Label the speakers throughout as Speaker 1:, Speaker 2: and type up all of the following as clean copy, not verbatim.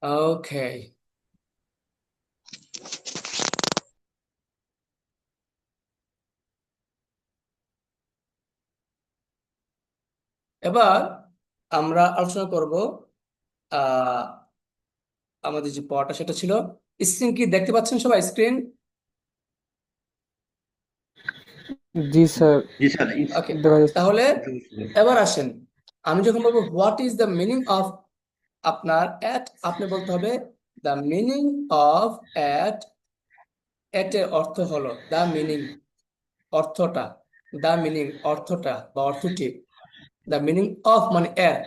Speaker 1: ওকে, এবার আমরা আলোচনা করব আহ আমাদের যে পড়াটা সেটা ছিল স্ক্রিন। কি দেখতে পাচ্ছেন সবাই স্ক্রিন?
Speaker 2: জি স্যার,
Speaker 3: জি স্যার।
Speaker 1: ওকে,
Speaker 2: দেখা যাচ্ছে।
Speaker 1: তাহলে এবার আসেন, আমি যখন বলবো what is the meaning of আপনার অ্যাট, আপনি বলতে হবে the meaning of at. At এর অর্থ হলো দ্য মিনিং, অর্থটা, দ্য মিনিং অর্থটা বা অর্থটি। দ্য মিনিং অফ মানে এর,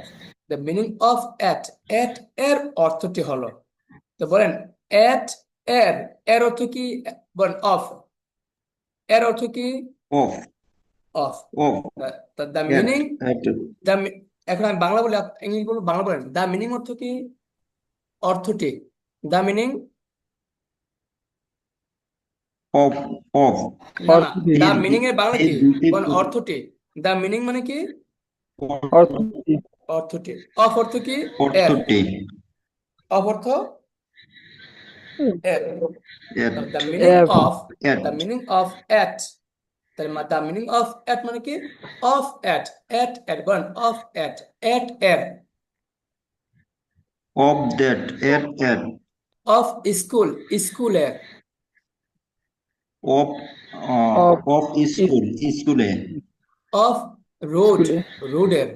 Speaker 1: the meaning of at, at এর অর্থটি হলো। তো বলেন অ্যাট এর, এর অর্থ কি? বলেন অফ, এর অর্থ কি?
Speaker 3: Of.
Speaker 1: Of.
Speaker 3: Of.
Speaker 1: The
Speaker 3: at.
Speaker 1: Meaning,
Speaker 3: at.
Speaker 1: The, এখন আমি বাংলা বলি, ইংলিশ বলবো, বাংলা বলেন দ্য মিনিং অর্থ কি? অর্থটি, দ্য মিনিং।
Speaker 3: অফ। অফ।
Speaker 1: না না,
Speaker 2: অর্থ কি?
Speaker 1: দ্য
Speaker 3: এর
Speaker 1: মিনিং এর বাংলা
Speaker 3: এই
Speaker 1: কি?
Speaker 3: দুইটি
Speaker 1: বলেন অর্থটি। দ্য মিনিং মানে কি?
Speaker 2: অর্থ কি?
Speaker 1: অর্থটি। অফ অর্থ কি? এর।
Speaker 3: অর্থটি।
Speaker 1: অফ অর্থ
Speaker 2: হুম,
Speaker 1: এর।
Speaker 3: এর।
Speaker 1: দ্য মিনিং
Speaker 2: এর
Speaker 1: of,
Speaker 3: it.
Speaker 1: The meaning of it, the meaning of it মানে কি? অফ এট, এট এট, বলেন অফ এট, এট এর।
Speaker 3: Of that. At. At.
Speaker 1: Of school, স্কুলের।
Speaker 3: অফ।
Speaker 2: Of
Speaker 3: of school. স্কুলে।
Speaker 1: অফ রোড,
Speaker 2: স্কুলে।
Speaker 1: রোডের।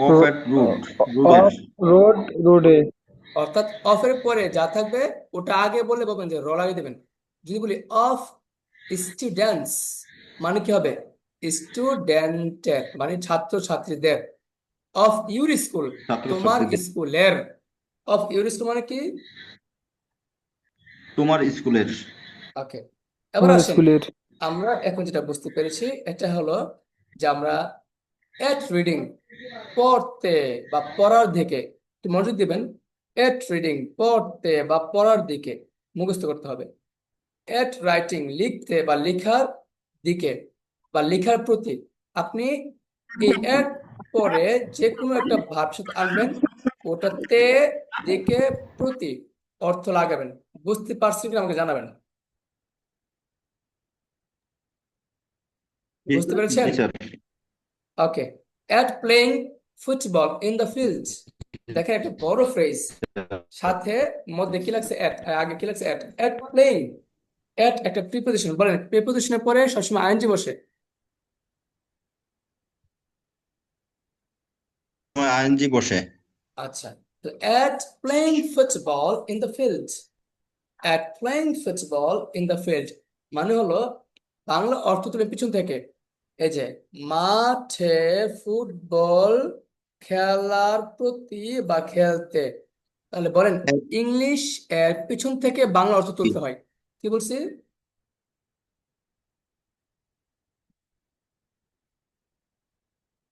Speaker 3: Of at route. রুটের।
Speaker 2: অফ রোড, রোডে।
Speaker 1: অর্থাৎ অফের পরে যা থাকবে ওটা আগে বলে বলবেন যে র লাগিয়ে দেবেন। যদি বলি অফ স্টুডেন্টস, মানে কি হবে? স্টুডেন্টের মানে ছাত্র ছাত্রীদের। অফ ইউর স্কুল, তোমার
Speaker 3: ছাত্রছাত্রীদের।
Speaker 1: স্কুলের। অফ ইউর স্কুল মানে কি?
Speaker 3: তোমার স্কুলের।
Speaker 1: ওকে, এবার
Speaker 2: তোমার
Speaker 1: আসেন,
Speaker 2: স্কুলের।
Speaker 1: আমরা এখন যেটা বুঝতে পেরেছি এটা হলো যে আমরা এট রিডিং, পড়তে বা পড়ার দিকে, একটু মনোযোগ দিবেন। এট রিডিং, পড়তে বা পড়ার দিকে মুখস্থ করতে হবে। এট রাইটিং, লিখতে বা লেখার দিকে বা লেখার প্রতি। আপনি এই এট পরে যে কোনো একটা ভার্ব সাথে আনবেন, ওটাতে, দিকে, প্রতি অর্থ লাগাবেন। বুঝতে পারছি কিনা আমাকে জানাবেন।
Speaker 3: জি
Speaker 1: বুঝতে পেরেছেন?
Speaker 3: জি sir.
Speaker 1: Okay, at playing football in the field. দেখেন একটা বড় ফ্রেজ, সাথে মধ্যে কি লাগছে? অ্যাট, আগে কি লাগছে? অ্যাট। অ্যাট প্লেইং, অ্যাট একটা প্রিপোজিশন, বলেন প্রিপোজিশনের পরে সবসময় আইএনজি বসে।
Speaker 3: আইএনজি বসে।
Speaker 1: আচ্ছা, তো at playing football in the field, at playing football in the field মানে হলো, বাংলা অর্থ তুলে পিছন থেকে, এই যে মাঠে ফুটবল খেলার প্রতি বা খেলতে। তাহলে বলেন ইংলিশ এর পিছন থেকে বাংলা অর্থ তুলতে হয়। কি বলছি?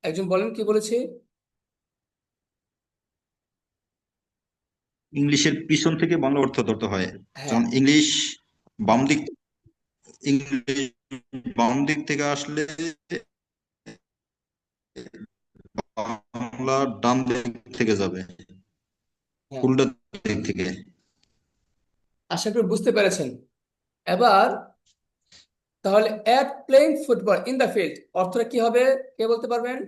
Speaker 1: একজন বলেন কি বলেছি?
Speaker 3: ইংলিশের পিছন থেকে বাংলা অর্থ ধরতে হয়।
Speaker 1: হ্যাঁ,
Speaker 3: যেমন ইংলিশ বাম দিক, ইংলিশ বাম দিক থেকে আসলে বাংলা ডান দিক থেকে যাবে,
Speaker 1: হ্যাঁ,
Speaker 3: উল্টা দিক থেকে।
Speaker 1: আশা করি বুঝতে পেরেছেন। এবার তাহলে at playing football in the field অর্থটা কি হবে? কে বলতে পারবেন?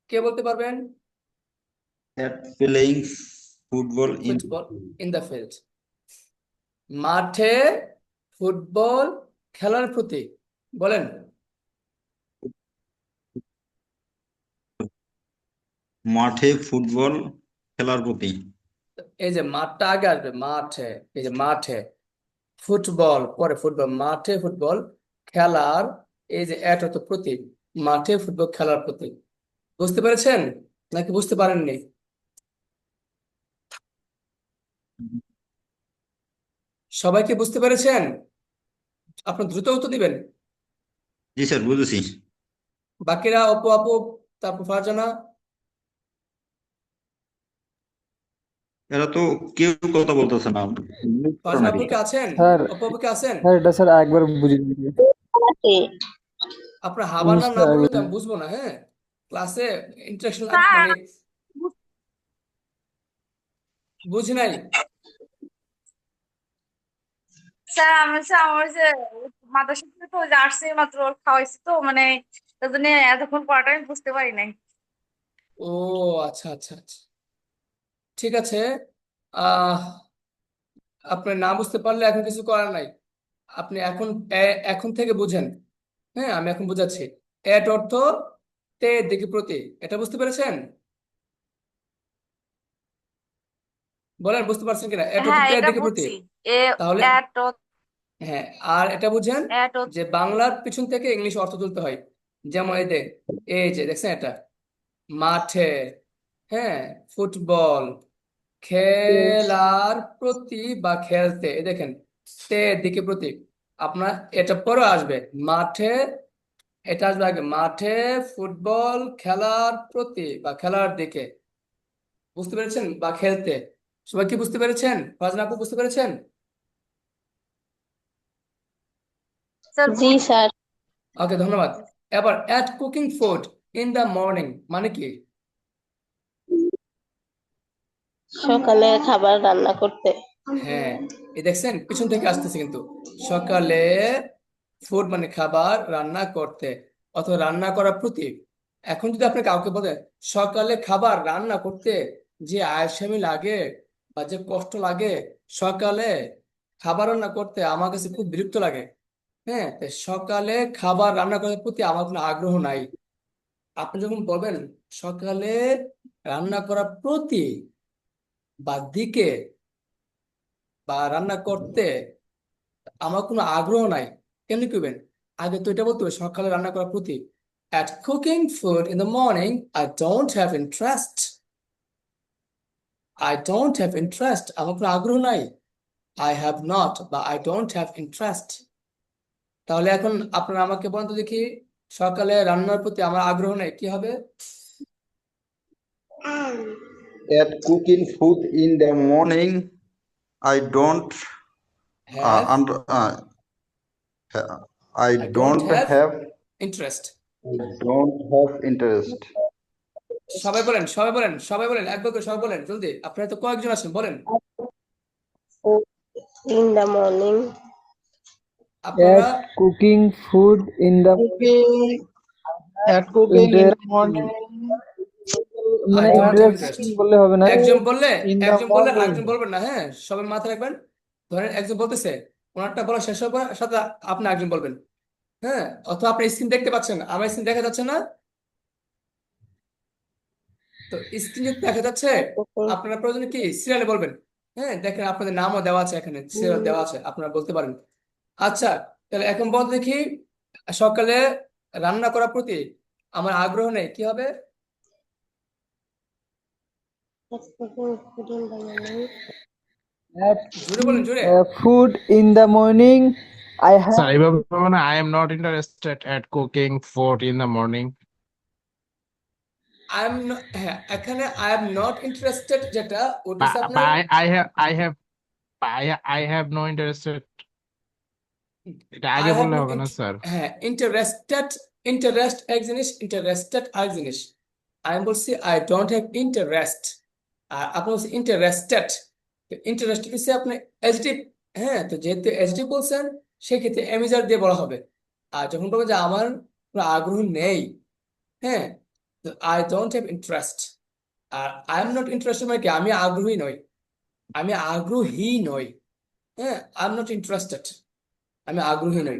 Speaker 1: কে বলতে পারবেন?
Speaker 3: At playing football in.
Speaker 1: Football in the field, মাঠে ফুটবল খেলার প্রতি। বলেন।
Speaker 3: মাঠে ফুটবল খেলার প্রতি।
Speaker 1: এই যে মাঠটা আগে আসবে, মাঠে, এই যে মাঠে ফুটবল, পরে ফুটবল, মাঠে ফুটবল খেলার, এই যে অ্যাট অর্থ প্রতি, মাঠে ফুটবল খেলার প্রতি। বুঝতে পেরেছেন নাকি বুঝতে পারেননি? সবাই কি বুঝতে পেরেছেন? আপনার দ্রুত উত্তর দিবেন।
Speaker 3: জি স্যার, বুঝেছি।
Speaker 1: বাকিরা, অপু আপু, তারপর ফারজানা।
Speaker 3: এরা তো কেউ কথা বলতেছে না, মিউট করো
Speaker 1: ফারজানা
Speaker 3: নাকি?
Speaker 1: আপু কে আছেন?
Speaker 2: স্যার,
Speaker 1: অপু আপু কে আছেন?
Speaker 2: স্যার এটা স্যার একবার বুঝিয়ে দিন।
Speaker 4: আছে।
Speaker 1: আপনার হাবার নাম
Speaker 2: বুঝতে
Speaker 1: না বললে তো
Speaker 2: পারিনি।
Speaker 1: আমি বুঝবো না, হ্যাঁ। ক্লাসে ইন্টারাকশন
Speaker 4: স্যার
Speaker 1: মানে বুঝি নাই।
Speaker 4: স্যার আমি হচ্ছে আমার যে মাদ্রাসা থেকে তো যে আসছে মাত্র খাওয়াইছি তো মানে তার জন্য এতক্ষণ পড়াটা আমি বুঝতে পারি নাই।
Speaker 1: ও আচ্ছা আচ্ছা আচ্ছা, ঠিক আছে। আহ আপনি না বুঝতে পারলে এখন কিছু করার নাই। আপনি এখন এখন থেকে বুঝেন। হ্যাঁ, আমি এখন বুঝাচ্ছি। এট অর্থ তে, দিকে, প্রতি। এটা বুঝতে পেরেছেন? বলেন বুঝতে পারছেন কিনা, এট অর্থ
Speaker 4: হ্যাঁ
Speaker 1: তে,
Speaker 4: এটা
Speaker 1: দিকে, প্রতি।
Speaker 4: বুঝছি। এ
Speaker 1: তাহলে
Speaker 4: এট
Speaker 1: হ্যাঁ, আর এটা বুঝেন
Speaker 4: এট
Speaker 1: যে বাংলার পিছন থেকে ইংলিশ অর্থ তুলতে হয়। যেমন এই যে দেখছেন এটা, মাঠে, হ্যাঁ, ফুটবল, খেলার প্রতি বা খেলতে, এই দেখেন তে, দিকে, প্রতি। আপনার এটা পরে আসবে মাঠে, এটা আসবে আগে মাঠে, ফুটবল, খেলার প্রতি বা খেলার দিকে। বুঝতে পেরেছেন? বা খেলতে। সবাই কি বুঝতে পেরেছেন? ফারজানা আপু বুঝতে পেরেছেন?
Speaker 4: স্যার
Speaker 5: জি স্যার।
Speaker 1: ওকে, ধন্যবাদ। এবার at cooking food in the morning মানে কি?
Speaker 5: সকালে খাবার রান্না করতে।
Speaker 1: হ্যাঁ, এই দেখছেন পিছন থেকে আসতেছে কিন্তু। সকালে ফুড মানে খাবার রান্না করতে, অথবা রান্না করার প্রতি। এখন যদি আপনি কাউকে বলেন সকালে খাবার রান্না করতে, যে আলসেমি লাগে বা যে কষ্ট লাগে, সকালে খাবার রান্না করতে আমার কাছে খুব বিরক্ত লাগে। হ্যাঁ, তো সকালে খাবার রান্না করার প্রতি আমার কোনো আগ্রহ নাই। আপনি যখন বলবেন সকালে রান্না করার প্রতি বা দিকে বা রান্না করতে আমার কোনো আগ্রহ নাই, কেমনি করবেন? আগে তো এটা বলতে হবে সকালে রান্না করার প্রতি। At cooking food in the morning, I don't have interest. I don't have interest. আমার কোনো আগ্রহ নাই। I have not বা I don't have interest. তাহলে এখন আপনারা আমাকে বলেন তো দেখি, সকালে রান্নার প্রতি আমার আগ্রহ নেই, কি হবে?
Speaker 3: At cooking food in the morning, I don't
Speaker 1: Have
Speaker 3: and I
Speaker 1: I don't
Speaker 3: don't
Speaker 1: have
Speaker 3: have
Speaker 1: interest.
Speaker 3: interest.
Speaker 1: সবাই বলেন, সবাই বলেন, সবাই বলেন, একবার করে সবাই বলেন জলদি, আপনারা তো কয়েকজন আছেন, বলেন।
Speaker 5: In the morning.
Speaker 1: আপনারা
Speaker 2: At cooking food in the
Speaker 6: Cooking at cooking in the
Speaker 2: interest,
Speaker 6: morning
Speaker 1: I
Speaker 2: মানে
Speaker 1: ডোন্ট হ্যাভ ইন্টারেস্ট।
Speaker 2: ইন্টারেস্টিং বললে হবে না।
Speaker 1: একজন বললে,
Speaker 6: in the
Speaker 1: একজন বললে
Speaker 6: morning
Speaker 1: আরেকজন বলবেন না, হ্যাঁ, সবাই মাথায় রাখবেন। ধরেন একজন বলতেছে, ওনারটা বলা শেষ হওয়ার সাথে আপনি একজন বলবেন। হ্যাঁ, অথবা আপনি স্ক্রিন দেখতে পাচ্ছেন, আমার স্ক্রিন দেখা যাচ্ছে না? তো স্ক্রিন যদি দেখা যাচ্ছে, আপনারা প্রয়োজনে কি সিরিয়ালে বলবেন। হ্যাঁ, দেখেন আপনাদের নামও দেওয়া আছে, এখানে সিরিয়াল দেওয়া আছে, আপনারা বলতে পারেন। আচ্ছা, তাহলে এখন বলতে দেখি, সকালে রান্না করার প্রতি আমার আগ্রহ নেই, কি হবে?
Speaker 2: At
Speaker 1: জোরে বলেন, জোরে।
Speaker 2: food in the morning, I have
Speaker 6: Sorry, Bhavana, I am not interested at cooking food in the morning.
Speaker 1: I am, হ্যাঁ, এখানে আই এম নট ইন্টারেস্টেড যেটা, ওটা
Speaker 6: But,
Speaker 1: হচ্ছে
Speaker 6: but
Speaker 1: আপনার
Speaker 6: I have no interested. এটা
Speaker 1: আই
Speaker 6: আগে
Speaker 1: have
Speaker 6: বললে
Speaker 1: no,
Speaker 6: হবে না স্যার।
Speaker 1: হ্যাঁ, ইন্টারেস্টেড, ইন্টারেস্ট এক জিনিস, ইন্টারেস্টেড আরেক জিনিস। আমি বলছি আই ডোন্ট হ্যাভ ইন্টারেস্ট, আর আপনি বলছেন ইন্টারেস্টেড। ইন্টারেস্টেড হচ্ছে আপনি এডজেক্টিভ। হ্যাঁ, তো যেহেতু এডজেক্টিভ বলছেন, সেক্ষেত্রে এমিজার দিয়ে বলা হবে। আর যখন বলবেন যে আমার কোনো আগ্রহ নেই, হ্যাঁ, তো আই ডোন্ট হ্যাভ ইন্টারেস্ট। আর আই এম নট ইন্টারেস্টেড মানে কি, আমি আগ্রহী নই, আমি আগ্রহী নই। হ্যাঁ, আই এম নট ইন্টারেস্টেড, আমি আগ্রহী নই।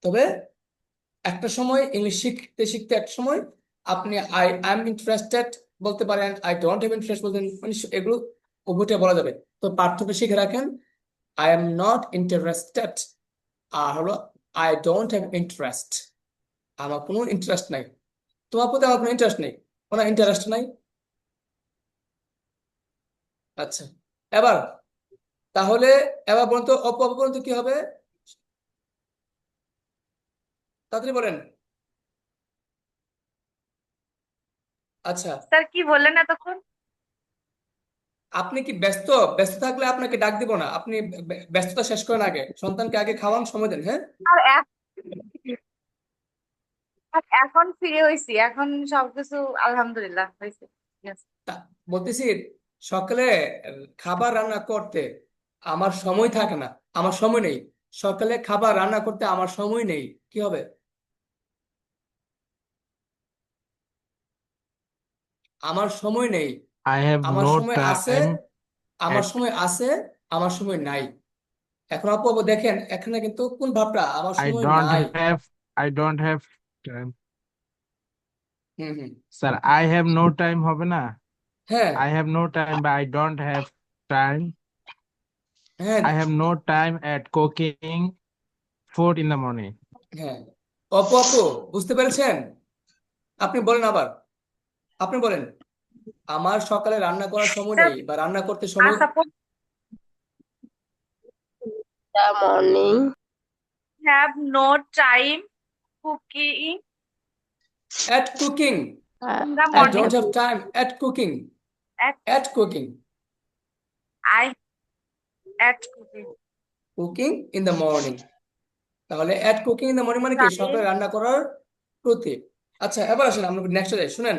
Speaker 1: তবে একটা সময় ইংলিশ শিখতে শিখতে একটা সময় আপনি আই এম ইন্টারেস্টেড বলতে পারেন, আই ডোন্ট হ্যাভ ইন্টারেস্ট বলতেন, মানে এগুলো উভয়টা বলা যাবে। তো পার্থক্য শিখে রাখেন, আই এম নট ইন্টারেস্টেড আর হলো আই ডোন্ট হ্যাভ ইন্টারেস্ট, আমার কোনো ইন্টারেস্ট নাই। তোমার প্রতি আমার কোনো ইন্টারেস্ট নেই, কোনো ইন্টারেস্ট নাই। আচ্ছা, এবার তাহলে এবার বলুন তো, অপূর্ণ তো কি হবে? তাড়াতাড়ি বলেন। আচ্ছা,
Speaker 4: স্যার কি বললেন এতক্ষণ?
Speaker 1: আপনি কি ব্যস্ত? ব্যস্ত থাকলে আপনাকে ডাক দিব না, আপনি ব্যস্ততা শেষ করেন, আগে সন্তানকে আগে খাওয়ান, সময় দেন, হ্যাঁ।
Speaker 4: আর আর এখন ফিরে হয়েছি, এখন সবকিছু আলহামদুলিল্লাহ হয়েছে। Yes.
Speaker 1: বলতেছি সকালে খাবার রান্না করতে আমার সময় থাকে না, আমার সময় নেই। সকালে খাবার রান্না করতে আমার সময় নেই, কি হবে? আমার সময় নেই।
Speaker 6: I have
Speaker 1: আমার
Speaker 6: no
Speaker 1: সময় আছে,
Speaker 6: time
Speaker 1: আমার
Speaker 6: at
Speaker 1: সময় আছে, আমার সময় নাই। এখন আপু আপু দেখেন এখানে কিন্তু কোন ভাবটা আমার
Speaker 6: I
Speaker 1: সময়
Speaker 6: don't
Speaker 1: নাই।
Speaker 6: have I don't have time.
Speaker 1: Hmm hmm.
Speaker 6: Sir, I have no time হবে না?
Speaker 1: হ্যাঁ
Speaker 6: I have no time but I don't have time.
Speaker 1: হ্যাঁ
Speaker 6: I have no time at cooking food in the morning.
Speaker 1: হ্যাঁ। আপু আপু বুঝতে পেরেছেন? আপনি বলেন আবার, আপনি বলেন আমার সকালে রান্না করার সময়
Speaker 4: Sir,
Speaker 1: নেই বা রান্না করতে সময়।
Speaker 4: suppose
Speaker 5: The morning.
Speaker 4: have no time cooking
Speaker 1: at cooking,
Speaker 5: Uh,
Speaker 4: in the
Speaker 1: I
Speaker 5: I
Speaker 4: morning.
Speaker 1: don't
Speaker 5: have
Speaker 1: have time at cooking,
Speaker 4: At
Speaker 1: at cooking,
Speaker 4: I at cooking.
Speaker 1: cooking in the morning। তাহলে at cooking in the morning মানে কি
Speaker 4: Time
Speaker 1: সকালে রান্না করার প্রতি। আচ্ছা এবার আসেন আমরা নেক্সট যাই, শুনেন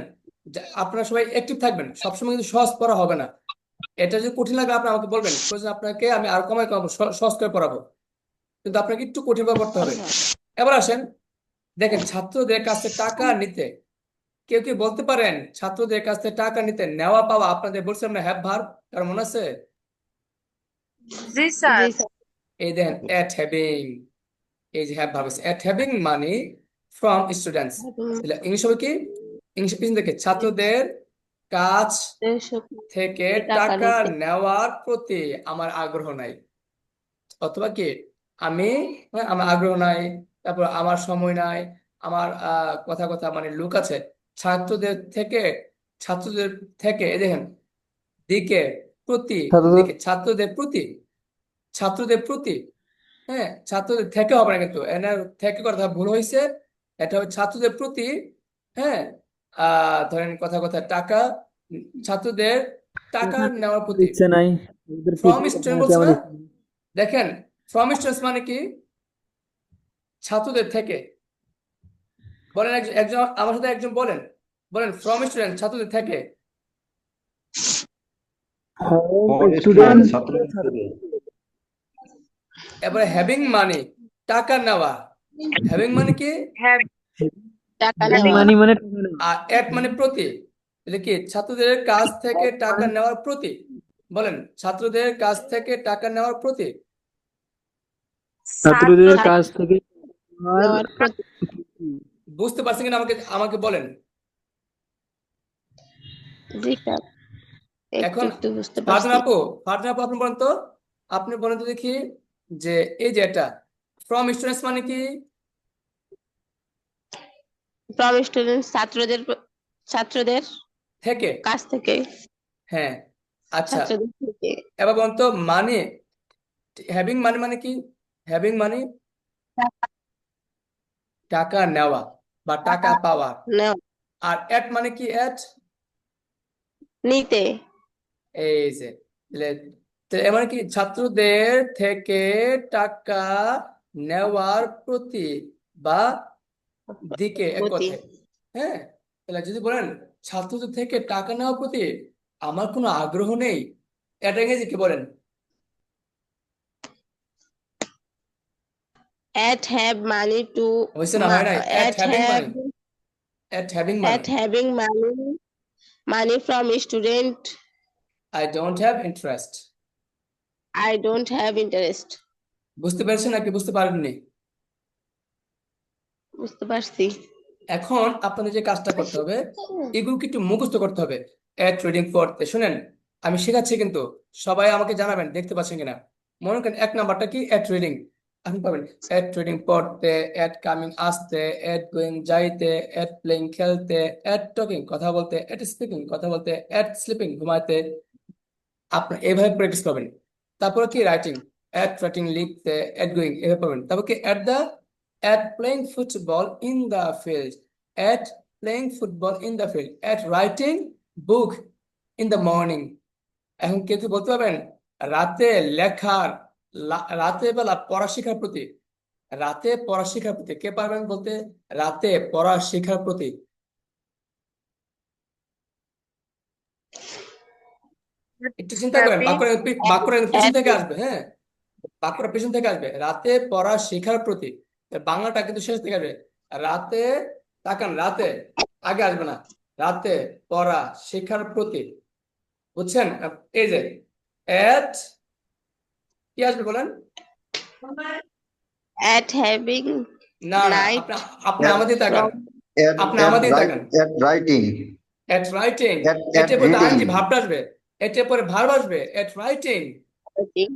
Speaker 1: আপনারা সবাই অ্যাক্টিভ থাকবেন, সবসময় কিন্তু সহজ পড়া হবে না। এটা যদি কঠিন লাগে আপনি আমাকে বলবেন, প্রয়োজন আপনাকে আমি আর কমাই কমাবো, সহজ করে পড়াবো, কিন্তু আপনাকে একটু কঠিন করে পড়তে হবে। এবার আসেন দেখেন ছাত্রদের কাছ থেকে টাকা নিতে, কেউ কি বলতে পারেন ছাত্রদের কাছ থেকে টাকা নিতে নেওয়া পাওয়া আপনাদের বলছিলাম না হ্যাভ ভার্ব, কার মনে আছে?
Speaker 4: this sir.
Speaker 5: this
Speaker 1: এই দেখেন এট হ্যাভিং, এই যে হ্যাভ ভার্ব আছে at having money from students.
Speaker 5: having
Speaker 1: English হবে কি? ইংলিশ পিছন থেকে ছাত্রদের কাছ থেকে
Speaker 5: টাকা
Speaker 1: টাকা
Speaker 5: নিতে
Speaker 1: নেওয়ার প্রতি আমার আগ্রহ নাই, অথবা কি আমি, হ্যাঁ, আমার আগ্রহ নাই, তারপর আমার সময় নাই, আমার কথা কথা মানে লুক আছে। ছাত্রদের থেকে, ছাত্রদের থেকে এই দেখেন দিকে প্রতি,
Speaker 2: ছাত্রদের
Speaker 1: দিকে ছাত্রদের প্রতি, ছাত্রদের প্রতি, হ্যাঁ ছাত্রদের থেকে হবে না কিন্তু এনার থেকে কথা ভুল হয়েছে, এটা হবে ছাত্রদের প্রতি। হ্যাঁ ধরেন কথা কথা টাকা, ছাত্রদের টাকা নেওয়ার প্রতি।
Speaker 2: ইচ্ছে নাই, ওদের
Speaker 1: ফ্রম
Speaker 2: প্রতি
Speaker 1: স্টুডেন্ট
Speaker 2: আছে
Speaker 1: বলছে
Speaker 2: আমার
Speaker 1: না,
Speaker 2: ইচ্ছে নেই।
Speaker 1: দেখেন ফ্রম স্টুডেন্টস মানে কি ছাত্রদের থেকে। বলেন একজন আমার সাথে একজন বলেন, বলেন ফ্রম স্টুডেন্ট ছাত্রদের থেকে।
Speaker 3: ফর
Speaker 2: স্টুডেন্ট
Speaker 3: স্টুডেন্ট ছাত্রদের থেকে।
Speaker 1: এবারে হ্যাভিং মানে টাকা নেওয়া, হ্যাভিং মানে কি?
Speaker 4: Have
Speaker 5: টাকা
Speaker 1: নেওয়া।
Speaker 5: নেওয়া
Speaker 2: মানি মানে টাকা নেওয়া।
Speaker 1: আর এট মানে প্রতি, এটা কি ছাত্রদের কাছ থেকে টাকা নেওয়ার প্রতি। বলেন ছাত্রদের কাছ থেকে টাকা নেওয়ার প্রতি।
Speaker 2: ছাত্রদের
Speaker 4: ছাত্র
Speaker 2: কাছ থেকে নেওয়ার
Speaker 5: নেওয়ার প্রতি
Speaker 1: বুঝতে পারছেন কিনা আমাকে আমাকে বলেন।
Speaker 5: জি স্যার একটু
Speaker 1: এখন
Speaker 5: একটু বুঝতে
Speaker 1: ফারজানা
Speaker 5: পারছি
Speaker 1: আপু, ফারজানা আপু আপনি বলেন তো, আপনি বলেন তো দেখি যে এই যে এটা ফ্রম স্টুডেন্টস মানে কি?
Speaker 5: ফ্রম স্টুডেন্ট ছাত্রদের
Speaker 1: থেকে,
Speaker 5: কাছ থেকে
Speaker 1: হ্যাঁ আচ্ছা।
Speaker 5: ছাত্রদের থেকে
Speaker 1: এবার বলুন তো মানে হ্যাভিং মানে মানে কি? হ্যাভিং মানে টাকা নেওয়া বা টাকা পাওয়া।
Speaker 5: নেওয়া
Speaker 1: আর এট মানে কি? এট
Speaker 5: নিতে
Speaker 1: এই যে তাহলে, তাহলে এর মানে কি ছাত্রদের থেকে টাকা নেওয়ার প্রতি বা দিকে, এক
Speaker 5: প্রতি
Speaker 1: কথায়। হ্যাঁ তাহলে যদি বলেন ছাত্রদের থেকে টাকা নেওয়ার প্রতি আমার কোনো আগ্রহ নেই, এটা ইংরেজি কি বলেন?
Speaker 5: at have money to
Speaker 1: হয়েছে না, হয় নাই?
Speaker 5: at have
Speaker 1: at having money
Speaker 5: at having money from student
Speaker 1: I don't have interest.
Speaker 5: I don't have interest
Speaker 1: বুঝতে পেরেছেন নাকি বুঝতে পারেননি?
Speaker 5: বুঝতে পারছি
Speaker 1: এখন আপনাদের যে কাজটা করতে হবে এগুলোকে একটু মুখস্থ করতে হবে। এট রিডিং পড়তে শুনেন আমি শেখাচ্ছি কিন্তু সবাই আমাকে জানাবেন দেখতে পাচ্ছেন কিনা। মনে করেন এক নাম্বারটা কি? এট রিডিং, আপনি পাবেন এট রিডিং পড়তে, এট কামিং আসতে, এট গোয়িং যাইতে, এট প্লেইং খেলতে, এট টকিং কথা বলতে, এট স্পিকিং কথা বলতে, এট স্লিপিং ঘুমাইতে। আপনি এইভাবে প্র্যাকটিস করবেন। তারপরে কি? রাইটিং, এট রাইটিং লিখতে, এট গোয়িং এভাবে পাবেন। তারপর কি? At playing football in the field, at playing football in the field, at writing book in the morning. এখন কেউ কি বলতে পারবেন রাতে লেখার, রাতে বেলা পড়া শেখার প্রতি? রাতে পড়া শেখার প্রতি কে পারবেন বলতে? রাতে পড়া শেখার প্রতি। একটু চিন্তা করেন,
Speaker 4: হ্যাপি
Speaker 1: বাক্যটা কিন্তু পিছন থেকে
Speaker 5: happy,
Speaker 1: আসবে, হ্যাঁ, বাক্যটা পিছন থেকে আসবে, রাতে পড়া শেখার প্রতি। বাংলাটা কিন্তু শেষ থেকে আসবে। রাতে, তাকান, রাতে আগে আসবে না, রাতে পড়া শেখার প্রতি, বুঝছেন? এই যে এট, কি আসবে বলেন?
Speaker 5: at having
Speaker 1: না না,
Speaker 5: night
Speaker 1: আপনি আপনি
Speaker 3: At,
Speaker 1: আমাদের তাকান,
Speaker 5: from
Speaker 1: আপনি আমাদের তাকান।
Speaker 3: at writing,
Speaker 1: at writing,
Speaker 3: at
Speaker 1: এটার পরে
Speaker 3: reading.
Speaker 1: আইএনজি ভাবটা আসবে, এটার পরে ভার্ব আসবে, এট রাইটিং।
Speaker 5: writing,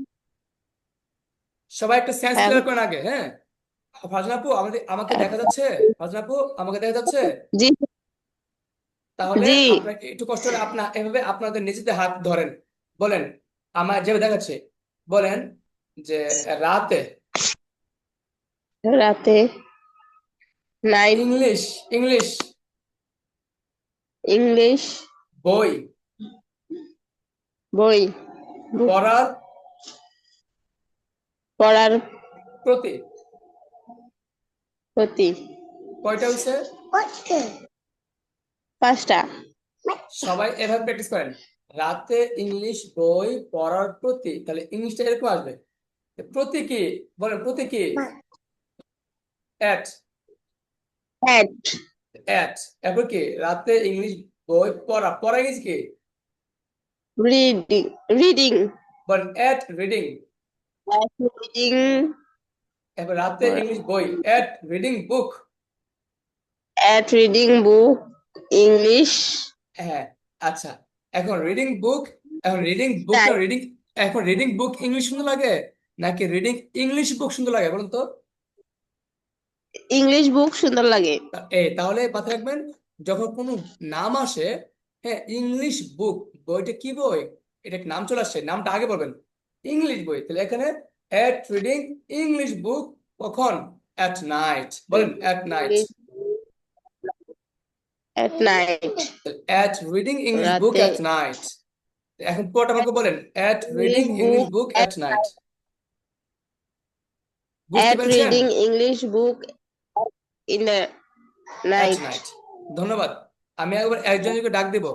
Speaker 1: সবাই একটা সেন্স
Speaker 5: have,
Speaker 1: ক্লিয়ার করেন আগে, হ্যাঁ। ফারজানা আপু, আমাকে
Speaker 5: at,
Speaker 1: দেখা যাচ্ছে? ফারজানা আপু, আমাকে দেখা যাচ্ছে?
Speaker 5: জি
Speaker 1: তাহলে
Speaker 5: জি
Speaker 1: আপনাকে একটু কষ্ট করে এভাবে আপনাদের নিজেদের হাত ধরেন, বলেন, আমার যেভাবে দেখাচ্ছে, বলেন যে রাতে
Speaker 5: রাতে night
Speaker 1: ইংলিশ, ইংলিশ
Speaker 5: English
Speaker 1: বই
Speaker 5: বই book
Speaker 1: পড়ার
Speaker 5: পড়ার
Speaker 1: প্রতি।
Speaker 5: প্রতি
Speaker 1: কয়টা হয়েছে?
Speaker 5: 5টা
Speaker 1: সবাই এভাবে প্র্যাকটিস করেন, রাতে ইংলিশ বই পড়ার প্রতি। তাহলে ইংলিশটা এরকম আসবে, প্রতি কি বলেন? প্রতি কি? এট,
Speaker 5: at
Speaker 1: এট। এরপর কি? রাতে ইংলিশ বই পড়া, পড়া ইংলিশ কি
Speaker 5: reading
Speaker 1: বলেন? এট রিডিং।
Speaker 5: at reading
Speaker 1: এরপর রাতে ইংলিশ বই, at reading book.
Speaker 5: at reading book English
Speaker 1: হ্যাঁ, আচ্ছা, এখন রিডিং বুক, এখন রিডিং বুকটা
Speaker 5: night
Speaker 1: রিডিং, এখন রিডিং বুক ইংলিশ সুন্দর লাগে নাকি রিডিং ইংলিশ বুক সুন্দর লাগে বলুন তো?
Speaker 5: English book সুন্দর লাগে
Speaker 1: তাহলে মাথায় রাখবেন, যখন কোনো নাম আসে, হ্যাঁ, ইংলিশ বুক, বইটা কি বই, এটা নাম চলে আসছে, নামটা আগে বলবেন, ইংলিশ বই। তাহলে এখানে এট রিডিং ইংলিশ বুক, কখন? এট নাইট, বলেন at night.
Speaker 5: English at night
Speaker 1: at reading English book
Speaker 5: রাতে
Speaker 1: এট নাইট। এখন পুরোটা আমাকে বলেন, এট reading
Speaker 5: English
Speaker 1: English
Speaker 5: book
Speaker 1: book at
Speaker 5: at
Speaker 1: night. বুঝতে
Speaker 5: at
Speaker 1: পেরেছেন?
Speaker 5: reading English book in the
Speaker 1: at
Speaker 5: night
Speaker 1: night. ধন্যবাদ। আমি একবার একজনকে ডাক দিব,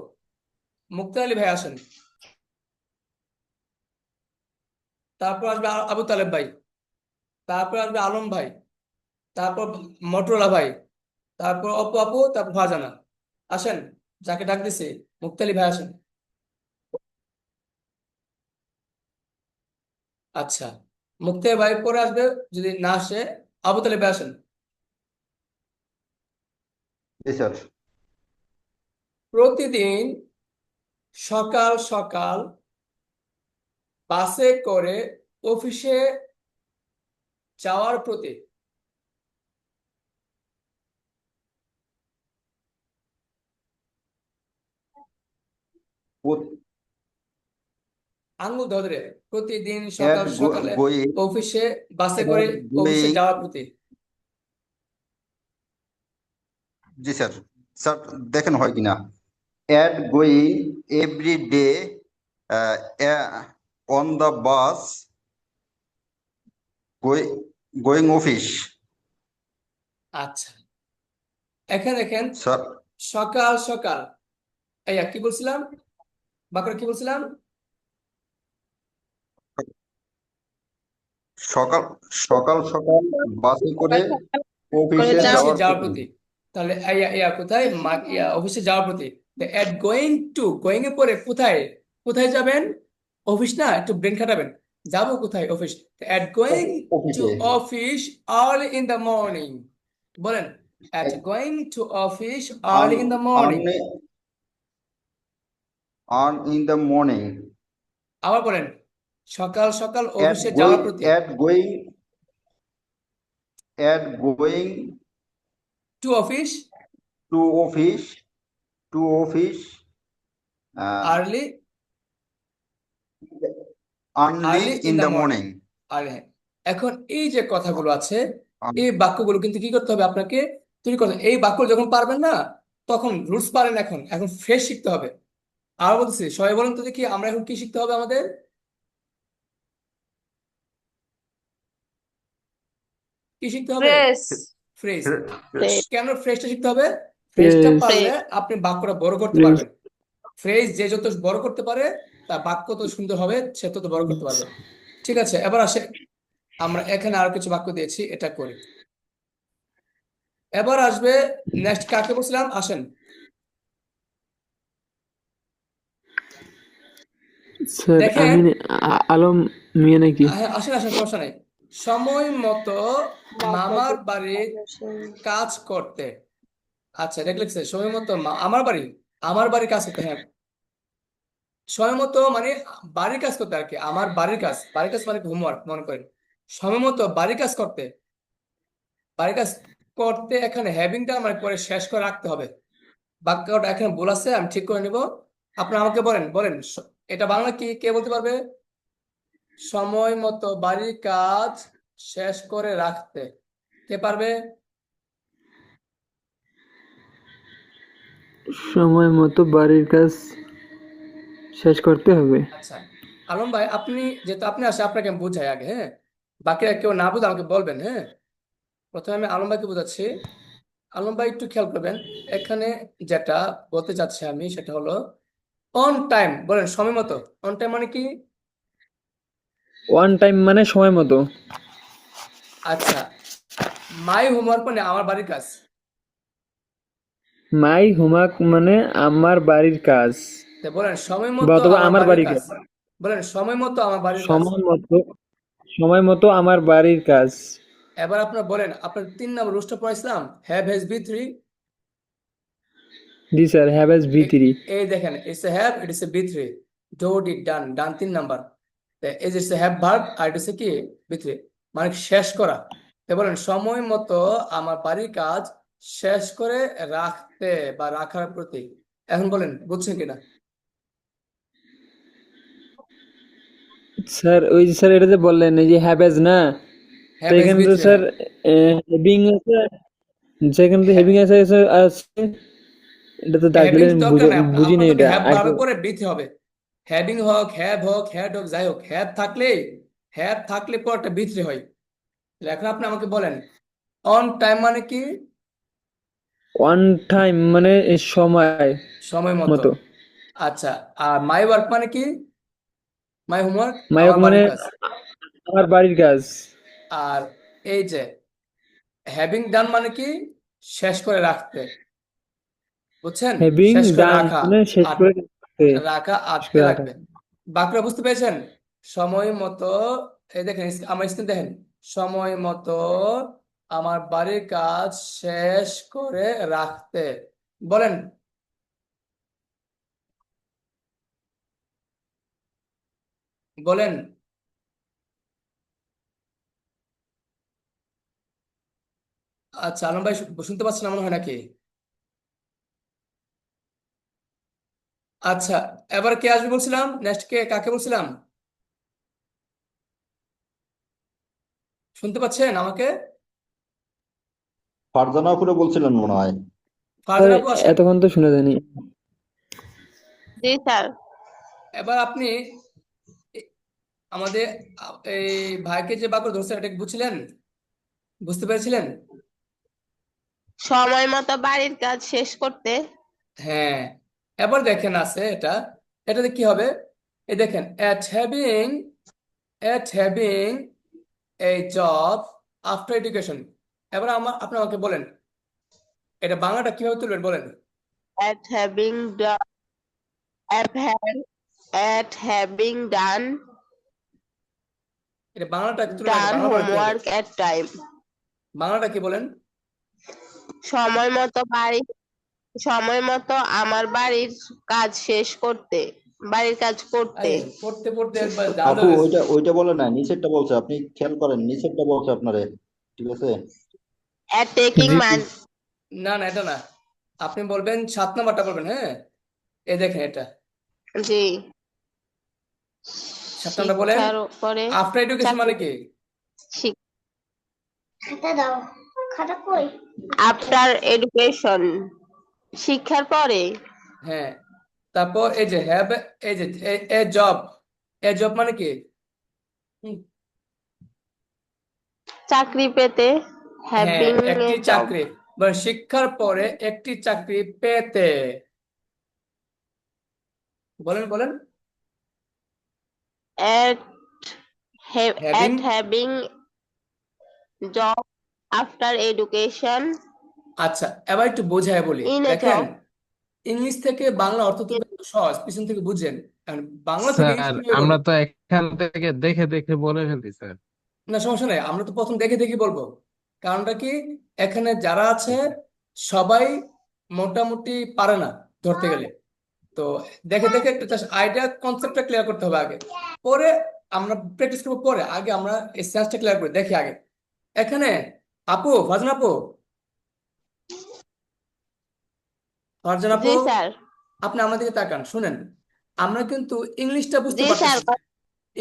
Speaker 1: মুক্তা আলী ভাই আসেন, তারপর আসবে আবু তালেব ভাই, তারপর আসবে আলম ভাই, তারপর মটরোলা ভাই, তারপর অপু আপু, তারপর ফারজানা। আসেন, যাকে ডাক দিছি, মুক্তা আলী ভাই আসেন। আচ্ছা, মুক্তা ভাই পরে আসবে, যদি না আসে আবু তালেব ভাই আসেন।
Speaker 3: জি স্যার।
Speaker 1: প্রতিদিন সকাল সকাল বাসে করে অফিসে যাওয়ার প্রতি। আঙ্গুল ধরে, প্রতিদিন সকাল
Speaker 3: At
Speaker 1: সকালে
Speaker 3: going,
Speaker 1: অফিসে বাসে করে
Speaker 3: at
Speaker 1: অফিসে
Speaker 3: going,
Speaker 1: যাওয়ার প্রতি।
Speaker 3: জি স্যার। স্যার দেখেন হয় কিনা। At going every day on the bus going office.
Speaker 1: আচ্ছা, এখানে দেখেন,
Speaker 3: স্যার
Speaker 1: সকাল সকাল, কি বলছিলাম, বাকরা কি বলছিলাম?
Speaker 3: সকাল সকাল সকাল বাসে করে অফিসে
Speaker 5: যাওয়ার
Speaker 1: অফিসে
Speaker 3: যাওয়ার
Speaker 1: যাওয়ার
Speaker 3: প্রতি।
Speaker 1: প্রতি। তাহলে কোথায় অফিসে যাওয়ার প্রতি। এট গোয়িং টু, গোয়িং এর পরে কোথায়, কোথায় যাবেন? অফিস না, একটু ব্রেন খাটাবেন, যাবো কোথায়? অফিস। এট গোয়িং টু
Speaker 3: অফিসে
Speaker 1: office early in the morning, বলেন at going to office
Speaker 3: earn
Speaker 1: early in the morning.
Speaker 3: Earn in the morning.
Speaker 1: আবার বলেন, সকাল সকাল
Speaker 3: At
Speaker 1: অফিসে যাওয়ার
Speaker 3: going
Speaker 1: প্রতি।
Speaker 3: at going at going
Speaker 1: to office
Speaker 3: to office
Speaker 1: early,
Speaker 3: early
Speaker 1: early
Speaker 3: in
Speaker 1: in the
Speaker 3: the
Speaker 1: morning.
Speaker 3: morning.
Speaker 1: আর হ্যাঁ, এখন এই যে কথাগুলো আছে, এই বাক্যগুলো কিন্তু কি করতে হবে আপনাকে, তৈরি করতে হবে। এই বাক্য যখন পারবেন না, তখন রুলস পারেন, এখন এখন ফ্রেশ শিখতে হবে। আর বলতেছি, সবাই বলেন তো দেখি, আমরা এখন কি শিখতে হবে আমাদের? কি শিখতে হবে?
Speaker 4: ফ্রেশ।
Speaker 1: ফ্রেজ।
Speaker 5: Phrase.
Speaker 1: কেন ফ্রেজটা শিখতে হবে? ফ্রেজটা
Speaker 2: Phrase.
Speaker 1: পারলে আপনি বাক্যটা বড় করতে
Speaker 2: Phrase.
Speaker 1: পারবেন। ফ্রেজ যে যত বড় করতে পারে তার বাক্য তো সুন্দর হবে, সে তত বড় করতে পারবে। ঠিক আছে, এবার আসে আমরা এখানে আরো কিছু বাক্য দিয়েছি, এটা করি। এবার আসবে নেক্সট, কাকে বলছিলাম? আসেন।
Speaker 2: স্যার
Speaker 1: দেখেন,
Speaker 2: আমিন আলম মিয়া নাকি?
Speaker 1: হ্যাঁ, আসেন আসেন, সমস্যা নেই। সময় মতো মামার বাড়ির কাজ করতে। আচ্ছা, এটা লিখছে সময় মতো আমার বাড়ির কাজ করতে। হ্যাঁ, সময় মতো মানে বাড়ির কাজ করতে আর কি। আমার বাড়ির কাজ মানে হোমওয়ার্ক মনে করেন। সময় মতো বাড়ির কাজ করতে, বাড়ির কাজ করতে এখানে হ্যাভিংটা মানে পরে শেষ করে রাখতে হবে। বাক্যটা এখানে ভুল আছে, আমি ঠিক করে নিব। আপনারা আমাকে বলেন বলেন, এটা বাংলা কি, কে বলতে পারবে? সময় মতো বাড়ির কাজ শেষ করে রাখতে, কে পারবে?
Speaker 2: সময় মতো বাড়ির কাজ শেষ করতে হবে।
Speaker 1: আচ্ছা, আলম ভাই, আপনি যেহেতু আপনি আসে, আপনাকে আমি বুঝাই আগে, হ্যাঁ? বাকিরা কেউ না বুঝে আমাকে বলবেন, হ্যাঁ? প্রথমে আমি আলম ভাইকে বোঝাচ্ছি। আলম ভাই একটু খেয়াল করবেন, এখানে যেটা বলতে চাচ্ছি আমি সেটা হলো অন টাইম। বলেন সময় মতো। অন টাইম মানে কি?
Speaker 2: ওয়ান টাইম মানে সময় মতো।
Speaker 1: আচ্ছা, মাই হোমওয়ার্ক মানে আমার বাড়ির কাজ।
Speaker 2: মাই হোমওয়ার্ক মানে আমার বাড়ির কাজ
Speaker 1: তো বলেন সময়
Speaker 2: বা
Speaker 1: মতো
Speaker 2: অথবা
Speaker 1: আমার
Speaker 2: আমার
Speaker 1: বাড়ির
Speaker 2: বাড়ির
Speaker 1: কাজ।
Speaker 2: কাজ।
Speaker 1: বলেন সময় মতো আমার বাড়ির কাজ।
Speaker 2: সময় মতো আমার বাড়ির কাজ।
Speaker 1: এবার আপনার বলেন, আপনার 3 নম্বর রুলসটা পড়াইছিলাম, হ্যাভ হ্যাজ বি থ্রি।
Speaker 2: জি sir, have has be three.
Speaker 1: এই দেখেন, it's a have, it is a be three. Do did done, done 3 number. এই যে হ্যাভ ভার্ব, আর এটা হচ্ছে কি, বি থ্রি, মানে শেষ করা। তো বলেন সময় মতো আমার বাড়ির কাজ শেষ করে রাখতে বা রাখার প্রতীক। এখন বলেন বুঝছেন কিনা?
Speaker 2: স্যার ওই যে স্যার এটা যে বললেন এই যে হ্যাভ এস না, তো
Speaker 1: হ্যাভ হ্যাজ
Speaker 2: এখানে
Speaker 1: বি
Speaker 2: তো
Speaker 1: থ্রি,
Speaker 2: স্যার
Speaker 1: হ্যাঁ।
Speaker 2: হেভিং আছে, সেখানে তো
Speaker 1: হ্যাঁ,
Speaker 2: হেভিং আছে আছে। এটা তো দাগ
Speaker 1: হ্যাভিং
Speaker 2: দিলেন
Speaker 1: দরকার নাই,
Speaker 2: বুঝি না
Speaker 1: আপনার যদি
Speaker 2: এটা
Speaker 1: হ্যাভ
Speaker 2: আগে।
Speaker 1: ভার্বের পরে বিতে হবে। হ্যাভিং হোক, হ্যাড হোক, যাই হোক, হ্যাভ থাকলে পরটা বিথ্রি হয়। তাহলে এখন আপনি আমাকে বলেন অন টাইম মানে কি?
Speaker 2: ওয়ান টাইম মানে সময়
Speaker 1: সময় মতো।
Speaker 2: মতো।
Speaker 1: আচ্ছা, আর মাই ওয়ার্ক মানে কি? মাই হোমওয়ার্ক
Speaker 2: মায়ক
Speaker 1: আমার
Speaker 2: মানে
Speaker 1: বাড়ির কাজ।
Speaker 2: আমার বাড়ির কাজ।
Speaker 1: আর এই যে হ্যাভিং ডান মানে কি? শেষ করে রাখতে। বুঝছেন?
Speaker 2: হ্যাভিং
Speaker 1: শেষ করে
Speaker 2: ডান
Speaker 1: রাখা।
Speaker 2: মানে শেষ
Speaker 1: আর
Speaker 2: করে রাখতে।
Speaker 1: রাখা
Speaker 2: শেষ করে
Speaker 1: আটকে
Speaker 2: রাখা।
Speaker 1: লাগবে। বাক্যটা বুঝতে পেরেছেন? সময় মতো, এই দেখেন আমার স্ক্রিন দেখেন, সময় মতো আমার বাড়ির কাজ শেষ করে রাখতে। বলেন বলেন। আচ্ছা, আলম ভাই শুনতে পাচ্ছেন না মনে হয় নাকি? আচ্ছা, এবার কে আসবে বলছিলাম? নেক্সট কে, কাকে বলছিলাম? শুনতে পাচ্ছেন আমাকে?
Speaker 3: ফারজানা করে বলছিলেন মনে হয়।
Speaker 1: ফারজান আপু আসেন।
Speaker 2: এতক্ষণ তো শুনে জানি।
Speaker 5: জি স্যার।
Speaker 1: এবার আপনি এ- আমাদের এই ভাইকে যে বাক্য ধরছেন, এটা কি বুঝছিলেন? বুঝতে পেরেছিলেন?
Speaker 5: সময় মতো বাড়ির কাজ শেষ করতে।
Speaker 1: হ্যাঁ, এবার দেখেন আছে এটা, এটাতে কি হবে? এই দেখেন, at having a job after education। এবার আপনি আমাকে বলেন এটা বাংলাটা কিভাবে তুলবেন বলেন।
Speaker 5: at having done at having
Speaker 1: এটা বাংলাটা তুলবেন, এটা
Speaker 5: done
Speaker 1: বাংলা কি হবে?
Speaker 5: homework at time।
Speaker 1: বাংলাটা কি বলেন?
Speaker 5: সময় মতো সময় মতো আমার বাড়ির কাজ শেষ করতে, বাড়ির কাজ করতে।
Speaker 1: এই পড়তে পড়তে একবার জাল
Speaker 3: আপু
Speaker 1: হয়ে গেছে।
Speaker 3: ওইটা বলে না, নিচেরটা বলছে, আপনি খেয়াল করেন নিচেরটা বলছে আপনারে। ঠিক আছে।
Speaker 5: at taking
Speaker 2: জি
Speaker 5: my
Speaker 1: না না, এটা না, আপনি বলবেন 7 নাম্বারটা বলবেন, হ্যাঁ? এই দেখেন এটা
Speaker 5: জি
Speaker 1: 7 নাম্বার বলেন।
Speaker 5: শিক্ষার পরে
Speaker 1: আফটার এডুকেশন মানে কি?
Speaker 5: আফটার এডুকেশন শিক্ষার পরে।
Speaker 1: হ্যাঁ, তারপর এই যে হ্যাভ, এই যে এ জব মানে কি? হুম,
Speaker 5: চাকরি পেতে,
Speaker 1: হ্যাঁ,
Speaker 5: হ্যাভিং
Speaker 1: একটি
Speaker 5: এ জব,
Speaker 1: চাকরি বা শিক্ষার পরে একটি চাকরি পেতে। বলেন বলেন।
Speaker 5: at
Speaker 1: having.
Speaker 5: at having job after education
Speaker 1: আচ্ছা, এবার একটু বোঝায় বলি।
Speaker 5: in a
Speaker 1: দেখেন,
Speaker 5: job.
Speaker 1: ইংলিশ থেকে বাংলা অর্থ তো একটু সহজ, পিছন থেকে বুঝেন। কারণ বাংলা থেকে ইংলিশ
Speaker 6: স্যার
Speaker 1: কিভাবে
Speaker 6: আমরা
Speaker 1: বলবো?
Speaker 6: তো এখান থেকে দেখে দেখে বলে ফেলছি স্যার।
Speaker 1: না, সমস্যা নেই, আমরা তো প্রথম দেখে দেখে বলবো। কারণটা কি, এখানে যারা আছে সবাই মোটামুটি পারে না ধরতে গেলে। তো দেখে দেখে একটা জাস্ট আইডিয়া কনসেপ্টটা ক্লিয়ার করতে হবে আগে, পরে আমরা প্র্যাকটিস করবো। পরে আগে আমরা এই সেন্সটা ক্লিয়ার করি, দেখি আগে। এখানে আপু, ফারজানা আপু, ফারজানা আপু,
Speaker 5: জি স্যার।
Speaker 1: আপনি আমাদেরকে তাকান, শুনেন। আমরা কিন্তু ইংলিশটা বুঝতে
Speaker 5: জি স্যার।
Speaker 1: পারতেছি,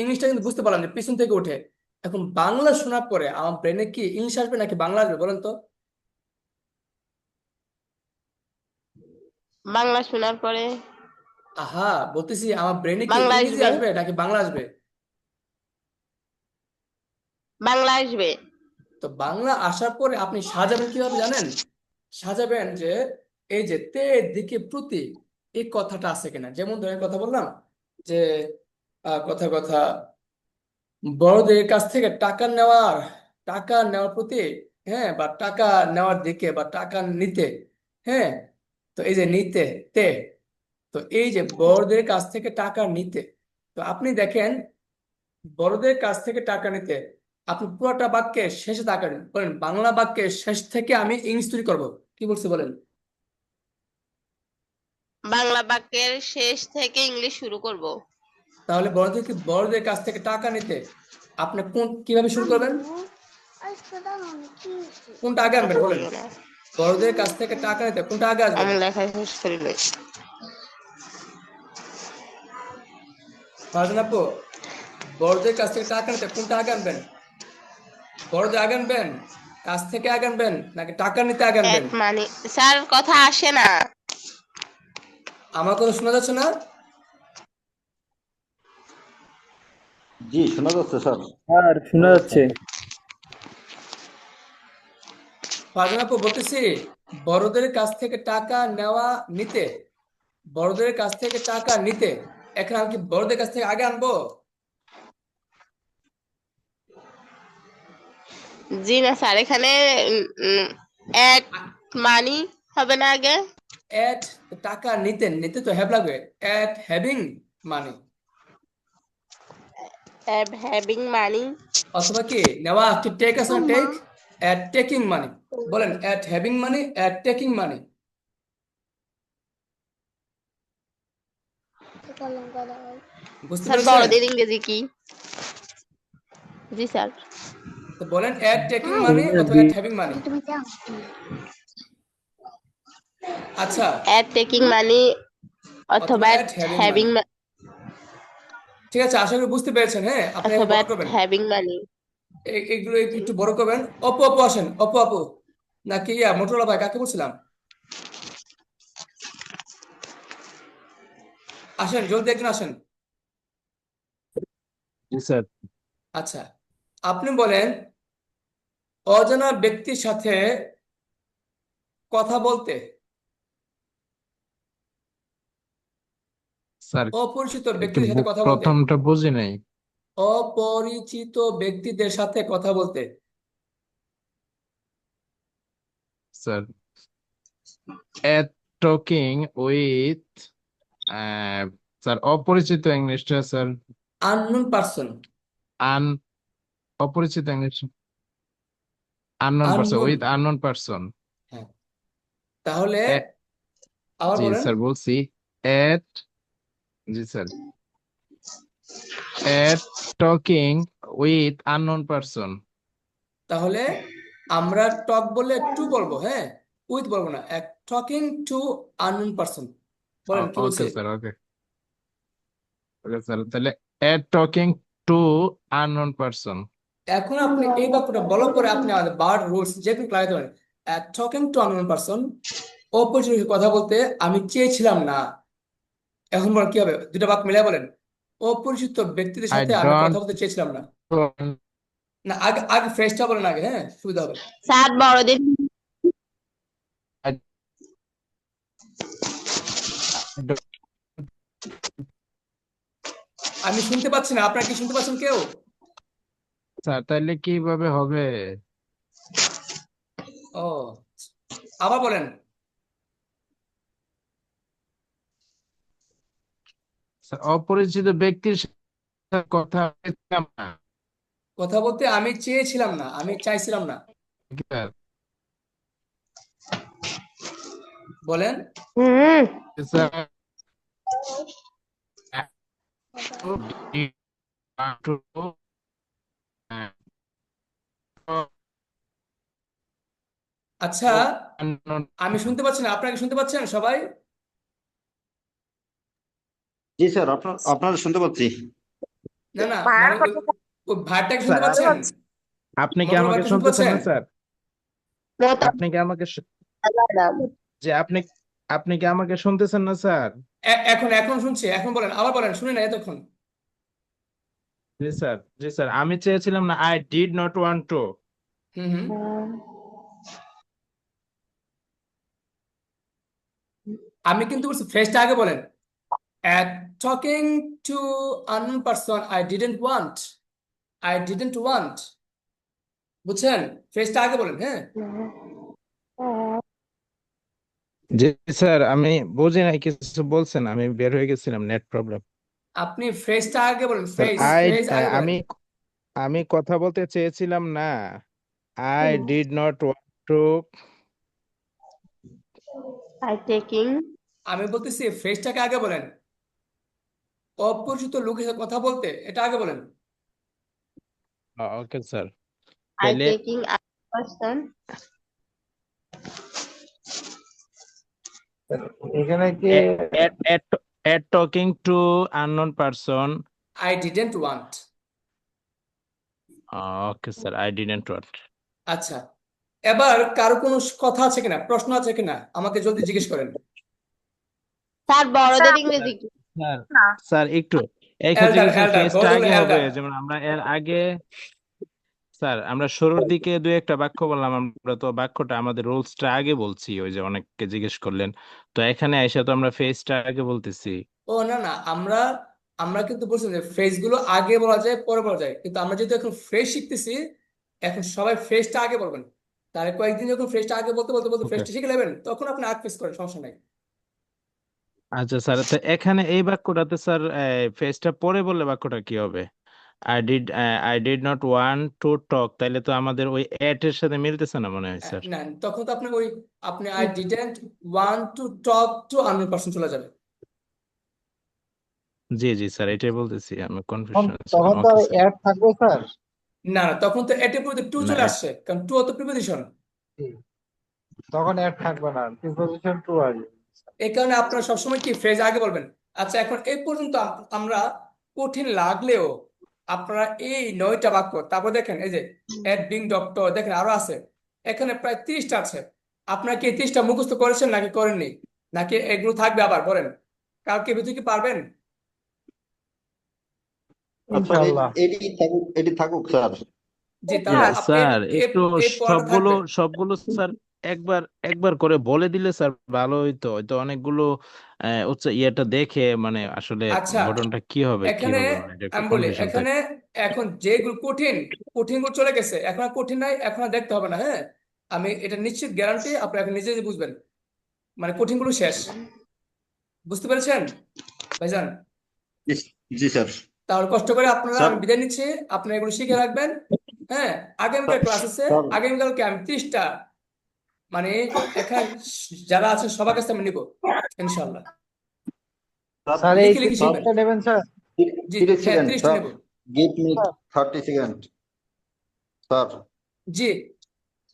Speaker 1: ইংলিশটা কিন্তু বুঝতে পারলাম যে পিছন থেকে উঠে। এখন বাংলা শোনার পরে আমার ব্রেনে কি ইংলিশ আসবে নাকি বাংলা আসবে বলেন তো?
Speaker 5: বাংলা শোনার পরে
Speaker 1: আহা, বলতেছি আমার ব্রেনে কি
Speaker 5: বাংলা
Speaker 1: ইংরেজি
Speaker 5: আসবে।
Speaker 1: আসবে নাকি বাংলা আসবে?
Speaker 5: বাংলা আসবে।
Speaker 1: তো বাংলা আসার পরে আপনি সাজাবেন কিভাবে জানেন? সাজাবেন যে এই যে তে দিকে প্রতি, এই কথাটা আছে কিনা। যেমন ধরেন কথা বললাম যে কথা কথা বড়দের কাছ থেকে টাকা নেওয়ার প্রতি, হ্যাঁ, বা টাকা নেওয়ার দিকে বা টাকা নিতে, হ্যাঁ। তো এই যে নিতে, তে, তো এই যে বড়দের কাছ থেকে টাকা নিতে, তো আপনি দেখেন বড়দের কাছ থেকে টাকা নিতে, আপনি পুরোটা বাক্যের শেষে তাকান, বলেন বাংলা বাক্যের শেষ থেকে আমি ইংলিশ তৈরি করবো। কি বলছে বলেন?
Speaker 5: বাংলা বাক্যের শেষ থেকে ইংলিশ শুরু করব।
Speaker 1: তাহলে বড়দের কাছ থেকে টাকা নিতে আপনি কিভাবে শুরু করবেন? কোনটা আগে আনবেন
Speaker 5: কথা
Speaker 1: বলেন?
Speaker 5: বলবো না,
Speaker 1: বড়দের কাছ থেকে টাকা নিতে কোনটা আগে আসবে?
Speaker 5: আমি লেখা শেষ করি নাই।
Speaker 1: ফারজানা আপু, বড়দের কাছ থেকে টাকা নিতে কোনটা আগে আনবেন? বড়দের আগে আনবেন, কাছ থেকে আগে আনবেন, নাকি টাকা নিতে আগে আনবেন?
Speaker 5: এট মানে স্যার কথা আসে না।
Speaker 1: আমার কথা শোনা যাচ্ছে না?
Speaker 3: জি, শোনা যাচ্ছে স্যার।
Speaker 2: আর শোনা যাচ্ছে।
Speaker 1: ফারজানা আপু, বলতেছি বড়দের কাছ থেকে টাকা নেওয়া, নিতে, বড়দের কাছ থেকে টাকা নিতে, এখন আমি কি বড়দের কাছ থেকে আগে আনবো?
Speaker 5: জি না স্যার, এখানে এট মানি হবে না আগে?
Speaker 1: এট, টাকা নিতে, নিতে তো হ্যাভ লাগবে। এট হ্যাভিং মানি,
Speaker 5: হ্যাভিং মানি।
Speaker 1: অথবা কি নেওয়া, টেক আছে না, টেক, এট টেকিং মানি। বলেন এট হ্যাভিং মানি, এট টেকিং মানি। বুঝতে
Speaker 5: স্যার
Speaker 1: পেরেছেন?
Speaker 5: বড়দের ইংরেজি কি? জি স্যার।
Speaker 1: তো বলেন এট টেকিং মানি অথবা
Speaker 2: ইংরেজি
Speaker 1: এট হ্যাভিং মানি। আচ্ছা,
Speaker 5: এট টেকিং মানি
Speaker 1: অথবা
Speaker 5: অথবা এট
Speaker 1: এট হ্যাভিং
Speaker 5: হ্যাভিং
Speaker 1: মানি। ঠিক আছে, আশা করি বুঝতে পেরেছেন। হ্যাঁ, আপনি
Speaker 5: অথবা
Speaker 1: বড়
Speaker 5: এট
Speaker 1: করবেন,
Speaker 5: হ্যাভিং মানি।
Speaker 1: এগুলো একটু বড় করবেন। অপু আপু আসেন, অপু আপু, নাকি মোটরলা ভাই, কাকে বলছিলাম? আসেন জলদি, একজন আসেন।
Speaker 6: জি স্যার।
Speaker 1: আচ্ছা, আপনি বলেন অজানা ব্যক্তির সাথে কথা বলতে,
Speaker 6: স্যার
Speaker 1: অপরিচিত
Speaker 6: একটু
Speaker 1: ব্যক্তিদের সাথে কথা বলতে,
Speaker 6: প্রথমটা বুঝি নাই
Speaker 1: অপরিচিত ব্যক্তিদের সাথে কথা বলতে।
Speaker 6: Sir. At talking with, sir অপরিচিত ইংলিশটা স্যার।
Speaker 1: Unknown person.
Speaker 6: আন অপরিচিত English unknown person,
Speaker 1: unknown,
Speaker 6: with unknown person.
Speaker 1: হ্যাঁ। তাহলে আবার
Speaker 6: জি
Speaker 1: বলেন।
Speaker 6: স্যার বলছি। এট, জি sir, at talking with unknown person.
Speaker 1: তাহলে আমরা টক বললে টু বলবো, হ্যাঁ, উইথ বলবো না। Talking to unknown person. বলেন কি
Speaker 6: ওকে
Speaker 1: বলছে?
Speaker 6: স্যার, ওকে ওকে স্যার, তাহলে এট টকিং টু আননোন পারসন।
Speaker 1: এখন আপনি এই বাক্যটা বলার পরে আপনি আমাদের বার রুলস যে কোনো ক্লাস ধরেন, টকিং টু আননোন পারসন, অপরিচিত কথা বলতে আমি চেয়েছিলাম না। এখন বলেন কি হবে, দুটা বাক্য মিলাই বলেন। অপরিচিত ব্যক্তিদের
Speaker 6: আই
Speaker 1: সাথে আমি কথা
Speaker 6: ডোন্ট
Speaker 1: বলতে চেয়েছিলাম না। না, আগে আগে ফ্রেশটা বলেন আগে, হ্যাঁ, সুবিধা হবে।
Speaker 5: স্যার বড়দের
Speaker 6: I don't-
Speaker 1: আমি শুনতে পাচ্ছি না, আপনারা কি শুনতে পাচ্ছেন কেউ?
Speaker 6: স্যার তাহলে কিভাবে হবে?
Speaker 1: ও, আবার বলেন।
Speaker 6: স্যার, অপরিচিত ব্যক্তির সাথে কথা বলছিলাম না।
Speaker 1: কথা বলতে আমি চেয়েছিলাম না, আমি চাইছিলাম না।
Speaker 6: কি স্যার?
Speaker 1: বলেন।
Speaker 5: হুম
Speaker 6: স্যার, did want to,
Speaker 1: আচ্ছা,
Speaker 6: unknown
Speaker 1: আমি শুনতে পাচ্ছি না, আপনারা কি শুনতে পাচ্ছেন সবাই?
Speaker 3: জি স্যার, আপনারা শুনতে পাচ্ছি।
Speaker 1: না না,
Speaker 4: ভাইয়ার
Speaker 1: মানে ওই
Speaker 4: কথা
Speaker 1: ওই ভাইয়ারটাকে শুনতে
Speaker 6: স্যার
Speaker 1: পাচ্ছেন?
Speaker 6: আপনি কি
Speaker 1: মোটর
Speaker 6: আমাকে
Speaker 1: ভাইয়ারটা শুনতে
Speaker 6: শুনতেছেন
Speaker 1: পাচ্ছেন?
Speaker 6: না স্যার?
Speaker 5: মতো
Speaker 6: আপনি কি আমাকে যে আপনি কি আমাকে শুনতেছেন না স্যার?
Speaker 1: এখন এখন শুনছি, এখন বলেন, আবার বলেন, শুনি না এতক্ষণ।
Speaker 6: জি স্যার, জি স্যার, আমি চেয়েছিলাম না, I did not want to.
Speaker 1: হুম হুম। আমি কিন্তু বলছি ফ্রেশটা আগে বলেন। At talking to unknown person, I didn't want, বুঝছেন? ফ্রেশটা আগে বলেন, হ্যাঁ।
Speaker 6: জি স্যার, আমি বুঝি নাই কিছু বলছেন, আমি বের হয়ে গেছিলাম, নেট প্রবলেম।
Speaker 1: আপনি ফ্রেশটা আগে বলেন,
Speaker 6: স্যার
Speaker 1: ফ্রেশ আগে বলেন।
Speaker 6: আমি আমি কথা বলতে চেয়েছিলাম না, I did not want two.
Speaker 5: I taking
Speaker 1: আমি বলতেছি ফ্রেশটাকে আগে বলেন। অপরিচিত লোকের সাথে কথা বলতে এটা আগে বলেন।
Speaker 6: ওকে স্যার,
Speaker 5: আই
Speaker 6: তাহলে
Speaker 5: টেকিং পারসন
Speaker 2: এখানে কি
Speaker 6: at talking to unknown person.
Speaker 1: I didn't want.
Speaker 6: Okay sir, I didn't want.
Speaker 1: আচ্ছা, এবার কারো কোনো কথা আছে কিনা, প্রশ্ন আছে কিনা, আমাকে জলদি জিজ্ঞেস করেন।
Speaker 5: স্যার বড়দের
Speaker 4: স্যার
Speaker 5: ইংরেজি কি?
Speaker 6: স্যার
Speaker 4: না
Speaker 6: স্যার একটু এই ক্ষেত্রে কি স্যার
Speaker 1: এল্ডার,
Speaker 6: ফেজটা
Speaker 1: বড়
Speaker 6: আগে হবে?
Speaker 1: এল্ডার।
Speaker 6: যেমন আমরা এর আগে স্যার আমরা শুরুর দিকে দুই একটা বাক্য বললাম, আমরা তো বাক্যটা আমাদের রুলসটা আগে বলছি, ওই যে অনেককে জিজ্ঞেস করলেন, তো এখানে এসে তো আমরা ফেজটা আগে বলতেছি।
Speaker 1: ও না না, আমরা আমরা কিন্তু বলছি যে ফ্রেজ গুলো আগে বলা যায় পরে বলা যায়, কিন্তু আমরা যেহেতু এখন ফ্রেশ শিখতেছি, এখন সবাই ফ্রেশটা আগে বলবেন। তাহলে কয়েকদিন যখন ফ্রেশটা আগে বলতে বলতে বলতে
Speaker 6: ওকে,
Speaker 1: ফ্রেশটা শিখে নেবেন, তখন আপনি আগ ফেস করেন, সমস্যা নাই।
Speaker 6: আচ্ছা স্যার, তো এখানে এই বাক্যটাতে স্যার ফেজটা পরে বললে বাক্যটা কি হবে? I did not want to talk, তাইলে তো আমাদের ওই এট এর সাথে মিলতেছে না মনে হয় স্যার।
Speaker 1: না, তখন তো আপনি আপনি I didn't want to talk to unknown person চলে যাবে।
Speaker 6: জি জি স্যার, এটাই বলতেছি, আমি কনফিউশন ছিলাম।
Speaker 2: তখন তো
Speaker 6: ওকে স্যার।
Speaker 2: অ্যাড থাকবে স্যার।
Speaker 1: না না, তখন তো এটের পরিবর্তে টু
Speaker 6: না
Speaker 1: চলে আসছে, কারণ টু তো প্রিপোজিশন।
Speaker 2: তখন অ্যাড থাকবে না, প্রিপোজিশন টু আসবে।
Speaker 1: এই কারণে আপনারা সবসময় কি ফ্রেজ আগে বলবেন। আচ্ছা, এখন এই পর্যন্ত আমরা কঠিন লাগলেও আপনারা এই 9টা বাক্য, তারপর দেখেন এই যে এট বিং ডক্টর, দেখেন আরো আছে, এখানে প্রায় 30টা আছে। আপনারা কি এই 30টা মুখস্থ করেছেন নাকি করেননি, নাকি এগুলো থাকবে আবার বলেন? কালকে ভিতরে কি পারবেন?
Speaker 3: আচ্ছা,
Speaker 2: ইনশাআল্লাহ।
Speaker 3: এটি থাকুক স্যার।
Speaker 1: জি, তাহলে
Speaker 6: স্যার
Speaker 1: এই
Speaker 6: একটু
Speaker 1: এই পড়াটা
Speaker 6: সবগুলো
Speaker 1: থাকবে।
Speaker 6: সবগুলো স্যার একবার একবার করে বলে দিলে স্যার ভালো হইতো, হয়তো অনেকগুলো হচ্ছে ইয়েটা দেখে মানে আসলে
Speaker 1: আচ্ছা,
Speaker 6: ঘটনাটা কি
Speaker 1: এখানে
Speaker 6: হবে, মানে এটা একটু
Speaker 1: আমি বলি,
Speaker 6: কনফিউশন
Speaker 1: এখানে
Speaker 6: থাকে।
Speaker 1: এখন যেগুলো কঠিন, কঠিন গুলো চলে গেছে, এখন আর কঠিন নাই, এখন আর দেখতে হবে না, হ্যাঁ। আমি এটা নিশ্চিত গ্যারান্টি, আপনি এখন নিজে নিজে বুঝবেন, মানে কঠিন গুলো শেষ। বুঝতে পেরেছেন ভাইজান?
Speaker 3: জি জি স্যার।
Speaker 1: তাহলে কষ্ট করে আপনারা,
Speaker 3: স্যার
Speaker 1: আমি বিদায় নিচ্ছি, আপনারা এগুলো শিখে রাখবেন। হ্যাঁ, আগামীকাল ক্লাস আছে,
Speaker 3: স্যার
Speaker 1: আগামীকালকে আমি 30টা, মানে এখানে যারা আছে সবার কাছে আমি নিব, ইনশাল্লাহ।
Speaker 3: স্যার
Speaker 2: স্যার এই
Speaker 1: লিখে লিখে
Speaker 3: স্যার
Speaker 1: শিখবেন।
Speaker 2: টা নেবেন স্যার।
Speaker 1: জি,
Speaker 3: 30
Speaker 1: হ্যাঁ,
Speaker 3: সেকেন্ড
Speaker 1: 30টা
Speaker 3: স্যার,
Speaker 1: নেব।
Speaker 3: Give me 30 second sir.
Speaker 1: জি।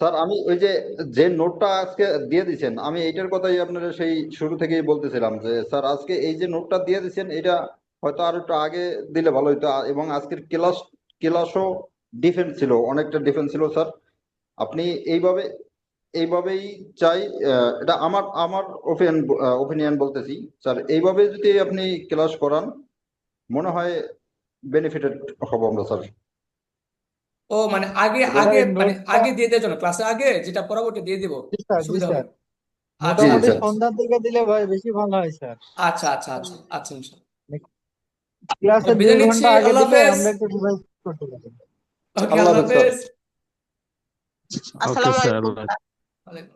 Speaker 3: স্যার আমি ওই যে যে নোটটা আজকে দিয়ে দিয়েছেন, আমি এইটার কথাই আপনারা সেই শুরু থেকেই বলতেছিলাম যে স্যার আজকে এই যে নোটটা দিয়ে দিয়েছেন, এটা হয়তো আর একটু আগে দিলে ভালো হতো। এবং আজকের ক্লাসও ডিফেন্স ছিল, অনেকটা ডিফেন্স ছিল স্যার। আপনি এইভাবে এইভাবেই চাই, এটা আমার আমার ওপিনিয়ন বলতেছি স্যার। এইভাবে যদি আপনি ক্লাস করান, মনে হয় বেনিফিটেড হব আমরা স্যার।
Speaker 1: ও মানে আগে
Speaker 7: যেটা
Speaker 1: আগে
Speaker 7: এই
Speaker 1: মানে
Speaker 7: নোটটা,
Speaker 1: আগে দিয়ে দেওয়ার জন্য ক্লাসের আগে যেটা পরবর্তী দিয়ে দিব
Speaker 7: জি স্যার, জি
Speaker 1: সুবিধা হবে।
Speaker 7: স্যার,
Speaker 1: আচ্ছা
Speaker 3: জি
Speaker 7: মোটামুটি
Speaker 1: আচ্ছা
Speaker 3: স্যার।
Speaker 7: সন্ধ্যার দিকে দিলে ভাই বেশি ভালো হয় স্যার।
Speaker 1: আচ্ছা আচ্ছা আচ্ছা আচ্ছা ইনশাল্লাহ।
Speaker 7: ক্লাসের
Speaker 1: বিদায়
Speaker 7: 2
Speaker 1: নিচ্ছি,
Speaker 7: ঘন্টা আগে
Speaker 1: আল্লাহ
Speaker 7: দিলে
Speaker 1: হাফেজ।
Speaker 7: আমরা একটু রিভাইজ করতে পারি।
Speaker 1: ওকে,
Speaker 3: আল্লাহ
Speaker 1: আল্লাহ
Speaker 3: হাফেজ স্যার।
Speaker 1: হাফেজ।
Speaker 6: ওকে
Speaker 5: আসসালামু
Speaker 6: স্যার,
Speaker 5: আলাইকুম।
Speaker 6: আল্লাহ
Speaker 1: ওয়ালাইকুম আসসালাম।